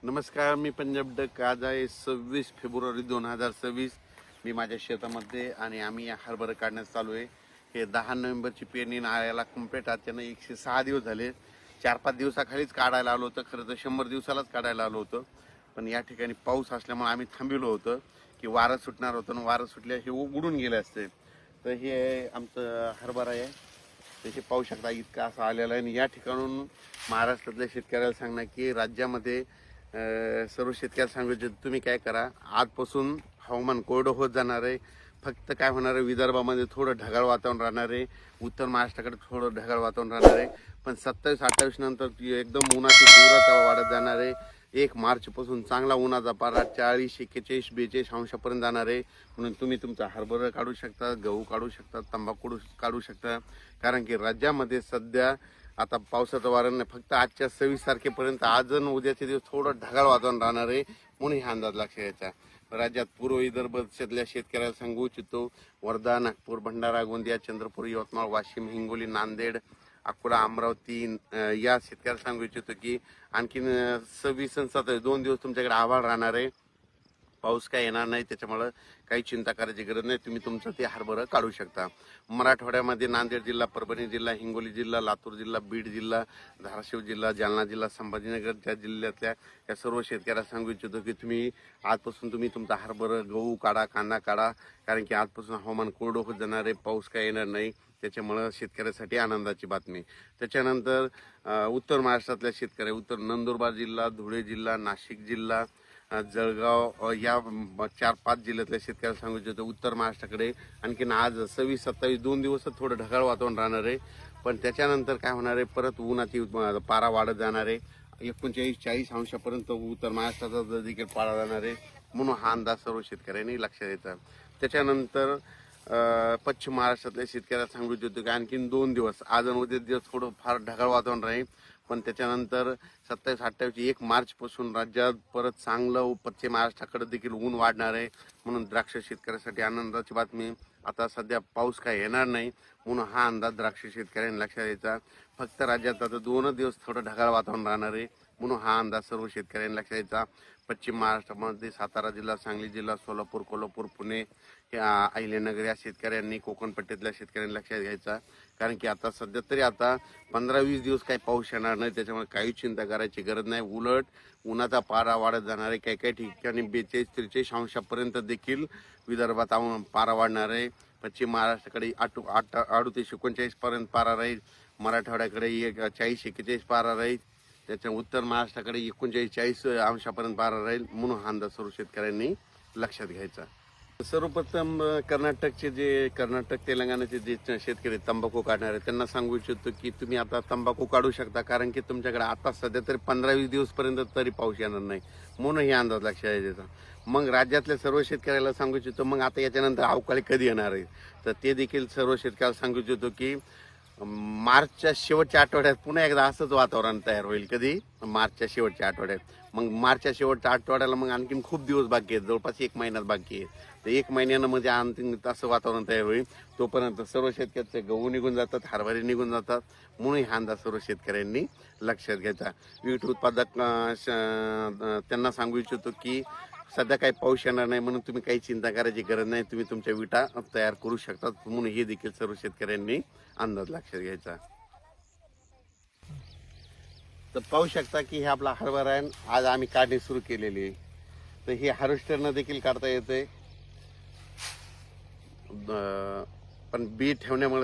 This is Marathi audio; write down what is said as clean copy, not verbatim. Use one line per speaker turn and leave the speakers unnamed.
नमस्कार, मी पंजाब डक. आज आहे 26 फेब्रुवारी 2026. मी माझ्या शेतामध्ये आणि आम्ही हरभरा काढण्यास चालू आहे. हे 10 नोव्हेंबरची पेरणी नाळ्याला कम्प्लीट आहे. त्यानं 106 दिवस झाले. 4-5 दिवसाखालीच काढायला आलो होतं. खरं तर 100 दिवसालाच काढायला आलो होतो, पण या ठिकाणी पाऊस असल्यामुळे आम्ही थांबिलो होतो की वारं सुटणार होतं आणि वारं सुटल्या हे उडून गेले असते. तर हे आमचं हरभरा आहे. त्याचे पाहू शकता इतका असा आलेला आहे. आणि या ठिकाणून महाराष्ट्रातल्या शेतकऱ्याला सांगणार की राज्यामध्ये सर्व शेतकऱ्याला सांगायचे तुम्ही काय करा, आजपासून हवामान कोरडं होत जाणार आहे. फक्त काय होणार आहे, विदर्भामध्ये थोडं ढगाळ वातावरण राहणार आहे, उत्तर महाराष्ट्राकडे थोडं ढगाळ वातावरण राहणार आहे. पण 27-28 नंतर एकदम उन्हाची तीव्रता वाढत जाणार आहे. 1 मार्चपासून चांगला उन्हाचा पारा 40, 41, 42 अंशापर्यंत जाणार आहे. म्हणून तुम्ही तुमचा हरभरा काढू शकता, गहू काढू शकता, तंबाखू काढू शकता. कारण की राज्यामध्ये सध्या आता पावसाचं वारं नाही, फक्त आजच्या 26 तारखेपर्यंत आज आणि उद्याचे दिवस थोडं ढगाळ वातावरण राहणार आहे. म्हणून हा अंदाज लक्षात घ्यायचा. राज्यात पूर्व विदर्भ क्षेत्रातल्या शेतकऱ्याला सांगू इच्छितो, वर्धा, नागपूर, भंडारा, गोंदिया, चंद्रपूर, यवतमाळ, वाशिम, हिंगोली, नांदेड, अकोला, अमरावती या शेतकऱ्याला सांगू इच्छितो की आणखीन 26 आणि 27 2 दिवस तुमच्याकडे आभाळ राहणार आहे. पाऊस काय येणार नाही, त्याच्यामुळे काही चिंता करायची गरज नाही. तुम्ही तुमचं ते हरभरा काढू शकता. मराठवाड्यामध्ये नांदेड जिल्हा, परभणी जिल्हा, हिंगोली जिल्हा, लातूर जिल्हा, बीड जिल्हा, धाराशिव जिल्हा, जालना जिल्हा, संभाजीनगर त्या जिल्ह्यातल्या या सर्व शेतकऱ्यांना सांगू इच्छितो की तुम्ही आजपासून तुम्ही तुमचा हरभरा, गहू काढा, कांदा काढा. कारण की आजपासून हवामान कोरडं होत जाणार आहे, पाऊस काय येणार नाही. त्याच्यामुळं शेतकऱ्यासाठी आनंदाची बातमी. त्याच्यानंतर उत्तर महाराष्ट्रातल्या शेतकरी, उत्तर नंदुरबार जिल्हा, धुळे जिल्हा, नाशिक जिल्हा, जळगाव या 4-5 जिल्ह्यातल्या शेतकऱ्याला सांगू इच्छितो उत्तर महाराष्ट्राकडे आणखीन आज 26-27 2 दिवस थोडं ढगाळ वातावरण राहणार आहे. पण त्याच्यानंतर काय होणार आहे, परत उन्हाची पारा वाढत जाणार आहे. 39-40 अंशापर्यंत उत्तर महाराष्ट्राचा देखील पारा जाणार आहे. म्हणून हा अंदाज सर्व शेतकऱ्यांनी लक्षात घ्यायचा. त्याच्यानंतर पश्चिम महाराष्ट्रातल्या शेतकऱ्याला सांगू इच्छितो की आणखीन 2 दिवस आज आणि उद्या दिवस थोडं फार ढगाळ वातावरण राहील. पण त्याच्यानंतर 27-28 1 मार्चपासून राज्यात परत चांगलं पश्चिम महाराष्ट्राकडे देखील ऊन वाढणार आहे. म्हणून द्राक्ष शेतकऱ्यासाठी आनंदाची बातमी. आता सध्या पाऊस काय येणार नाही, म्हणून हा अंदाज द्राक्ष शेतकऱ्यांनी लक्षात द्यायचा. फक्त राज्यात आता 2 दिवस थोडं ढगाळ वातावरण राहणार आहे. म्हणून हा अंदाज सर्व शेतकऱ्यांनी लक्षात द्यायचा. पश्चिम महाराष्ट्रामध्ये सातारा जिल्हा, सांगली जिल्हा, सोलापूर, कोल्हापूर, पुणे, अहिल्यानगर या शेतकऱ्यांनी, कोकण पट्ट्यातल्या शेतकऱ्यांनी लक्षात घ्यायचा. कारण की आता सध्या तरी आता 15-20 दिवस काही पाऊस येणार नाही, त्याच्यामुळे काही चिंता करायची गरज नाही. उलट उन्हाचा पारा वाढत जाणार आहे. काही काही ठिकाणी 42-43 अंशापर्यंत देखील विदर्भात पारा वाढणार आहे. पश्चिम महाराष्ट्राकडे 38-39 पर्यंत पारा राहील. मराठवाड्याकडे 40-41 पारा राहील. त्याच्या उत्तर महाराष्ट्राकडे 39-40 अंशापर्यंत पारा राहील. म्हणून हा अंदाज सर्व शेतकऱ्यांनी लक्षात घ्यायचा. सर्वप्रथम कर्नाटक तेलंगणाचे जे शेतकरी तंबाखू काढणार आहे त्यांना सांगू इच्छितो की तुम्ही आता तंबाखू काढू शकता. कारण की तुमच्याकडे आता सध्या तरी 15-20 दिवस पर्यंत तरी पाऊस येणार नाही. म्हणून हे अंदाज लक्षात द्यायचा. मग राज्यातल्या सर्व शेतकऱ्याला सांगू इच्छितो मग आता याच्यानंतर अवकाळी कधी येणार आहे, तर ते देखील सर्व शेतकऱ्याला सांगू इच्छितो की मार्चच्या शेवटच्या आठवड्यात पुन्हा एकदा असंच वातावरण तयार होईल. कधी? मार्चच्या शेवटच्या आठवड्यात. मग मार्चच्या शेवटच्या आठवड्याला मग आणखीन खूप दिवस बाकी आहेत, जवळपास 1 महिन्यात बाकी आहे. तर 1 महिन्यानं म्हणजे आणखीन असं वातावरण तयार होईल. तोपर्यंत सर्व शेतकऱ्याचे गहू निघून जातात, हरभरे निघून जातात. म्हणून हा अंदाज सर्व शेतकऱ्यांनी लक्षात घ्यायचा. वीट उत्पादक त्यांना सांगू इच्छितो की सध्या काही पाऊस येणार नाही, म्हणून तुम्ही काही चिंता करायची गरज नाही. तुम्ही तुमच्या विटा तयार करू शकता. म्हणून हे देखील सर्व शेतकऱ्यांनी अंदाज लक्षात घ्यायचा. तर पाहू शकता की हे आपला हरभरा आहे. आज आम्ही काढणी सुरू केलेली आहे. तर हे हार्वेस्टरनं देखील काढता येते, पण बी ठेवण्यामुळे